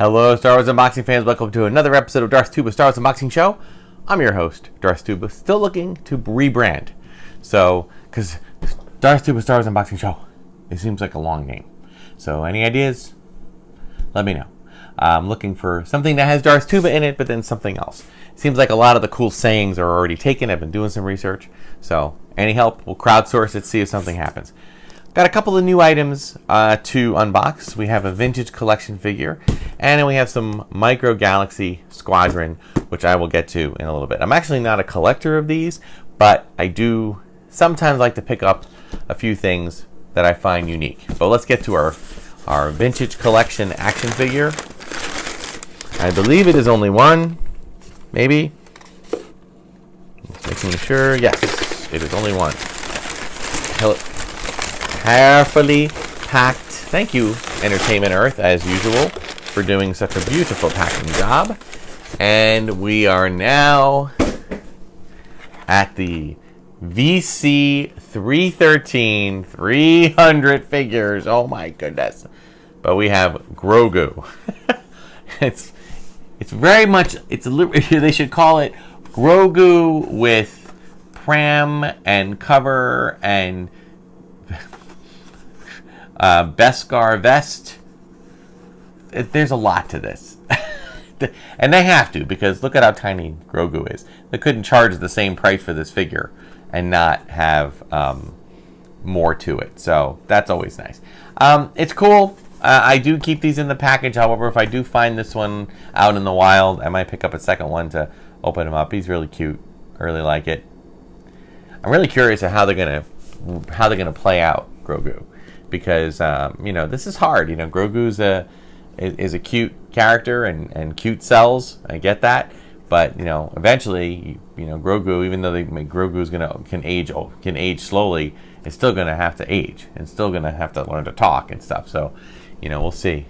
Hello, Star Wars unboxing fans. Welcome to another episode of Darth Tuba Star Wars Unboxing Show. I'm your host, Darth Tuba, still looking to rebrand. So, because Darth Tuba Star Wars Unboxing Show, it seems like a long name. So, any ideas? Let me know. I'm looking for something that has Darth Tuba in it, but then something else. Seems like a lot of the cool sayings are already taken. I've been doing some research. So, any help? We'll crowdsource it, see if something happens. Got a couple of new items to unbox. We have a vintage collection figure, and then we have some Micro Galaxy Squadron, which I will get to in a little bit. I'm actually not a collector of these, but I do sometimes like to pick up a few things that I find unique. But let's get to our vintage collection action figure. I believe it is only one, maybe. Just making sure. Yes, it is only one. Carefully packed. Thank you, Entertainment Earth, as usual, for doing such a beautiful packing job. And we are now at the VC 313 300 figures. Oh my goodness. But we have Grogu. it's very much, they should call it Grogu with pram and cover and Beskar vest. There's a lot to this. And they have to, because look at how tiny Grogu is. They couldn't charge the same price for this figure and not have more to it. So that's always nice. It's cool. I do keep these in the package. However, if I do find this one out in the wild, I might pick up a second one to open him up. He's really cute. I really like it. I'm really curious at how they're gonna play out Grogu. Because, this is hard. Grogu's is a cute character and cute sells. I get that. But, eventually, Grogu, even though Grogu's can age slowly, is still going to have to age. And still going to have to learn to talk and stuff. So, we'll see.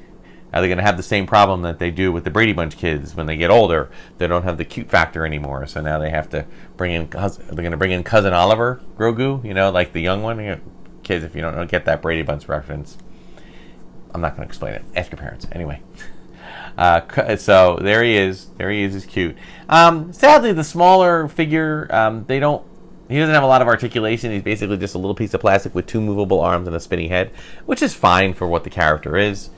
Are they going to have the same problem that they do with the Brady Bunch kids when they get older? They don't have the cute factor anymore. So now they have to bring in, they're going to bring in Cousin Oliver Grogu, like the young one. Kids, if you don't get that Brady Bunch reference, I'm not going to explain it. Ask your parents. Anyway. So there he is. He's cute. Sadly, the smaller figure, he doesn't have a lot of articulation. He's basically just a little piece of plastic with two movable arms and a spinny head, which is fine for what the character is.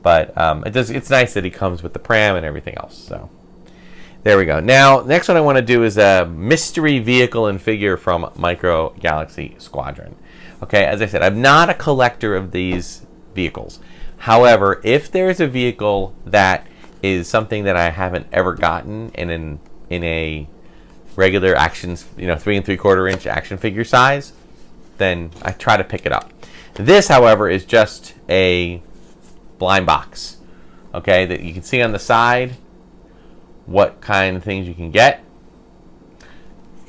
But it's nice that he comes with the pram and everything else. So there we go. Now, next one I want to do is a mystery vehicle and figure from Micro Galaxy Squadron. Okay, as I said, I'm not a collector of these vehicles. However, if there's a vehicle that is something that I haven't ever gotten in a regular action, 3 3/4 inch action figure size, then I try to pick it up. This, however, is just a blind box. Okay, that you can see on the side what kind of things you can get.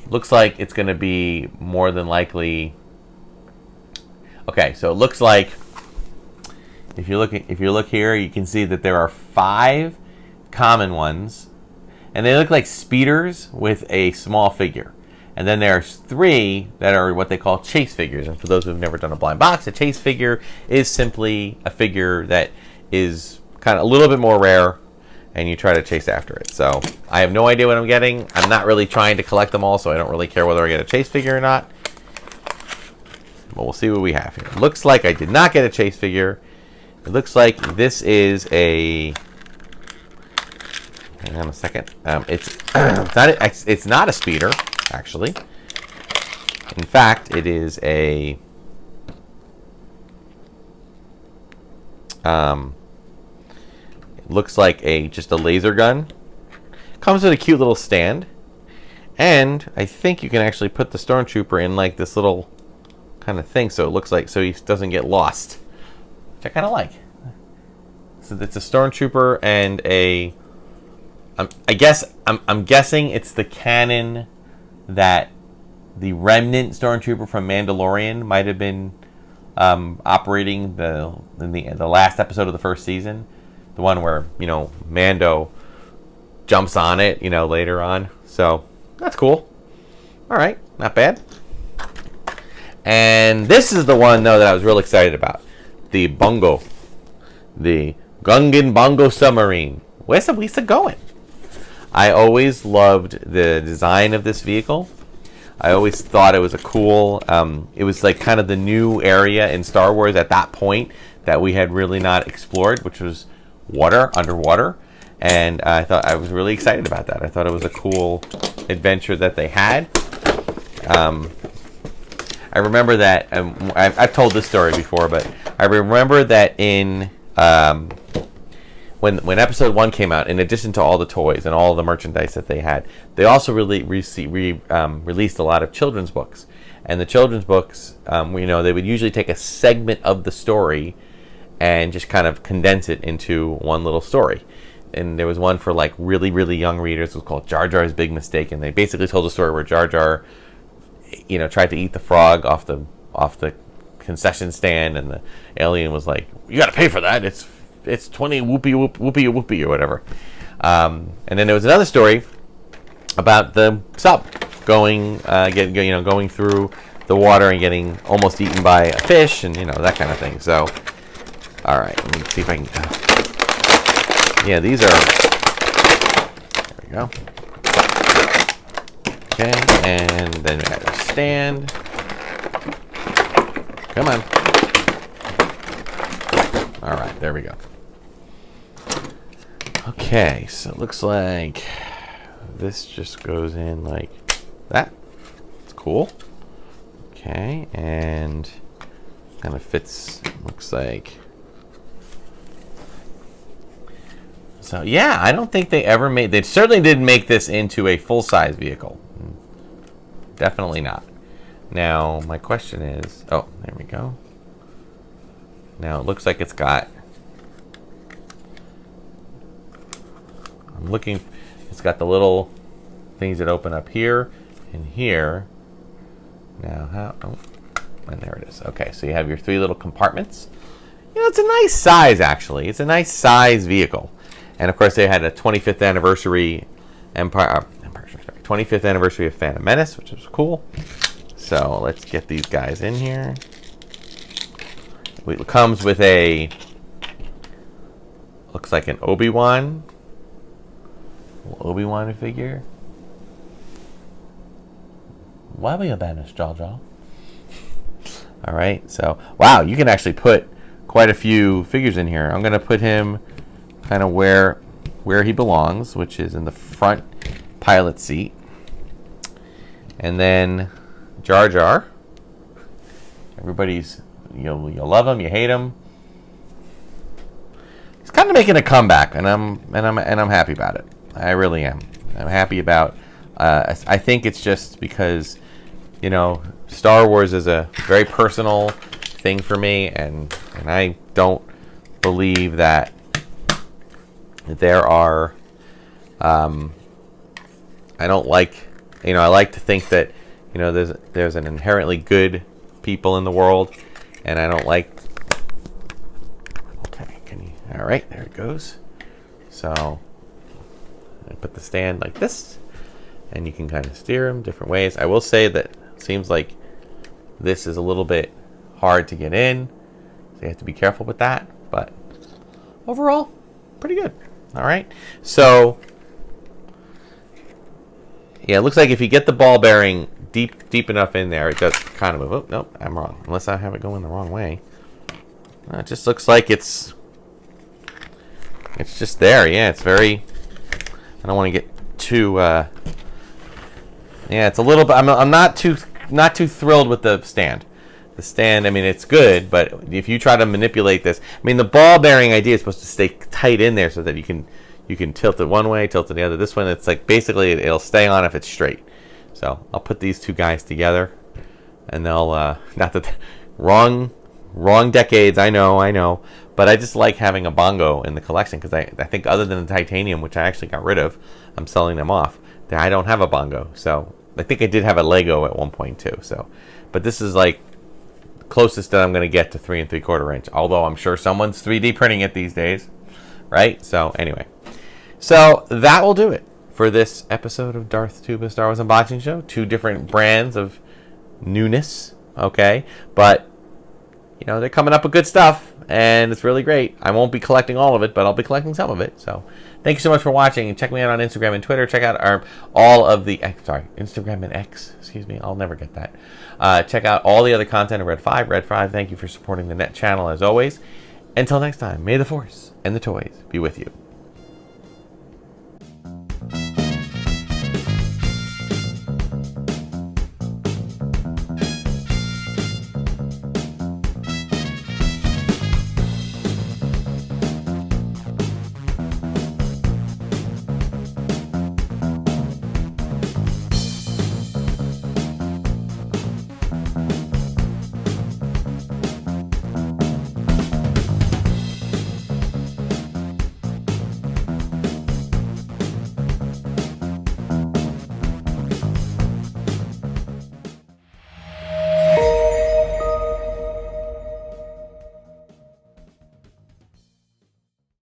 Looks like it's going to be more than likely. Okay, so it looks like if you look here, you can see that there are 5 common ones, and they look like speeders with a small figure. And then there's 3 that are what they call chase figures. And for those who've never done a blind box, a chase figure is simply a figure that is kind of a little bit more rare, and you try to chase after it. So I have no idea what I'm getting. I'm not really trying to collect them all, so I don't really care whether I get a chase figure or not. But we'll see what we have here. Looks like I did not get a chase figure. It looks like this is a. Hang on a second. It's not a speeder, actually. In fact, it is a. It looks like just a laser gun. Comes with a cute little stand, and I think you can actually put the stormtrooper in like this little kind of thing, so it looks like he doesn't get lost, which I kind of like. So it's a stormtrooper and I'm guessing it's the canon that the remnant stormtrooper from Mandalorian might have been operating in the last episode of the first season, the one where Mando jumps on it later on. So that's cool. All right, not bad. And this is the one, though, that I was real excited about. The Bongo. The Gungan Bongo submarine. Where's Lisa going? I always loved the design of this vehicle. I always thought it was a cool, it was like kind of the new area in Star Wars at that point that we had really not explored, which was underwater. And I was really excited about that. I thought it was a cool adventure that they had. I remember that, I've told this story before, but I remember that in, when episode 1 came out, in addition to all the toys and all the merchandise that they had, they also released a lot of children's books. And the children's books, they would usually take a segment of the story and just kind of condense it into one little story. And there was one for like really, really young readers. It was called Jar Jar's Big Mistake, and they basically told a story where Jar Jar, tried to eat the frog off the concession stand, and the alien was like, "You got to pay for that. It's 20 whoopee or whatever." And then there was another story about the sub going through the water and getting almost eaten by a fish, and that kind of thing. So, all right, let me see if I can. Yeah, these are. There we go. Okay, and then we have a stand. Come on. All right, there we go. Okay, so it looks like this just goes in like that. It's cool. Okay, and kind of fits, looks like. So yeah, I don't think they certainly didn't make this into a full-size vehicle. Definitely not. Now, my question is, oh, there we go. Now, it looks like it's got, it's got the little things that open up here and here. Now, and there it is. Okay, so you have your 3 little compartments. It's a nice size, actually. It's a nice size vehicle. And, of course, they had a 25th anniversary 25th anniversary of Phantom Menace, which is cool. So let's get these guys in here. It comes with looks like an Obi-Wan figure. Why will you banish Jar Jar? All right, so wow, you can actually put quite a few figures in here. I'm going to put him kind of where he belongs, which is in the front pilot seat. And then Jar Jar. Everybody's, you'll love him, you hate him. He's kind of making a comeback, and I'm happy about it. I really am. I'm happy about. I think it's just because, Star Wars is a very personal thing for me, and I don't believe that there are. I don't like. I like to think that, there's an inherently good people in the world, and I don't like. Okay, all right, there it goes. So I put the stand like this, and you can kind of steer them different ways. I will say that it seems like this is a little bit hard to get in, so you have to be careful with that. But overall, pretty good. All right, so. Yeah, it looks like if you get the ball bearing deep enough in there, it does kind of move. Oh, nope, I'm wrong. Unless I have it going the wrong way. It just looks like it's just there. Yeah, it's very. I don't want to get too. Yeah, it's a little bit. I'm not too thrilled with the stand. The stand, I mean, it's good, but if you try to manipulate this, I mean, the ball bearing idea is supposed to stay tight in there so that you can tilt it one way, tilt it the other. This one, it's like basically it'll stay on if it's straight. So I'll put these 2 guys together, and they'll not that wrong decades. I know, but I just like having a Bongo in the collection because I think other than the titanium, which I actually got rid of, I'm selling them off. I don't have a Bongo, so I think I did have a Lego at one point too. So, but this is like closest that I'm going to get to 3 3/4 inch. Although I'm sure someone's 3D printing it these days, right? So anyway. So that will do it for this episode of Darth Tuba Star Wars Unboxing Show. 2 different brands of newness, okay? But, they're coming up with good stuff, and it's really great. I won't be collecting all of it, but I'll be collecting some of it. So thank you so much for watching. Check me out on Instagram and Twitter. Check out Instagram and X. Excuse me, I'll never get that. Check out all the other content of Red 5. Red 5, thank you for supporting the Net channel as always. Until next time, may the Force and the toys be with you.